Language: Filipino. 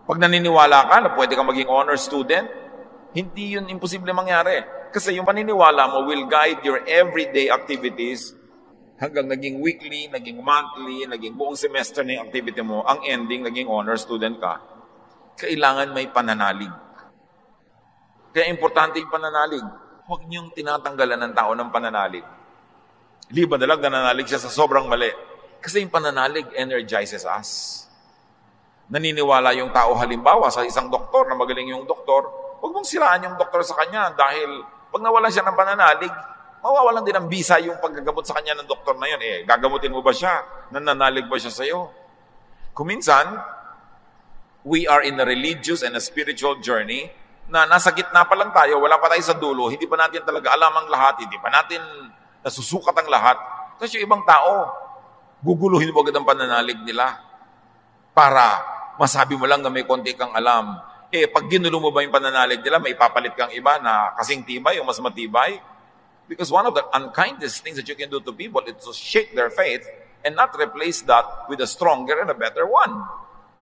Pag naniniwala ka na pwede kang maging honor student, hindi yun imposible mangyari. Kasi yung paniniwala mo will guide your everyday activities hanggang naging weekly, naging monthly, naging buong semester na yung activity mo, ang ending, naging honor student ka. Kailangan may pananalig. Kaya importante yung pananalig. Huwag niyong tinatanggalan ng tao ng pananalig. Liban na lang nananalig siya sa sobrang mali. Kasi yung pananalig energizes us. Naniniwala yung tao halimbawa sa isang doktor na magaling yung doktor, huwag mong siraan yung doktor sa kanya dahil pag nawalan siya ng pananalig, mawawalan din ang bisa yung paggagamot sa kanya ng doktor na yun. Gagamutin mo ba siya? Nananalig ba siya sa'yo? Kung minsan, we are in a religious and a spiritual journey na nasa gitna pa lang tayo, wala pa tayo sa dulo, hindi pa natin talaga alam ang lahat, hindi pa natin nasusukat ang lahat. Tapos yung ibang tao, guguluhin mo agad ang pananalig nila para masabi mo lang na may konti kang alam. Pag ginulo mo ba yung pananalig nila, may ipapalit kang iba na kasing tibay o mas matibay? Because one of the unkindest things that you can do to people is to shake their faith and not replace that with a stronger and a better one.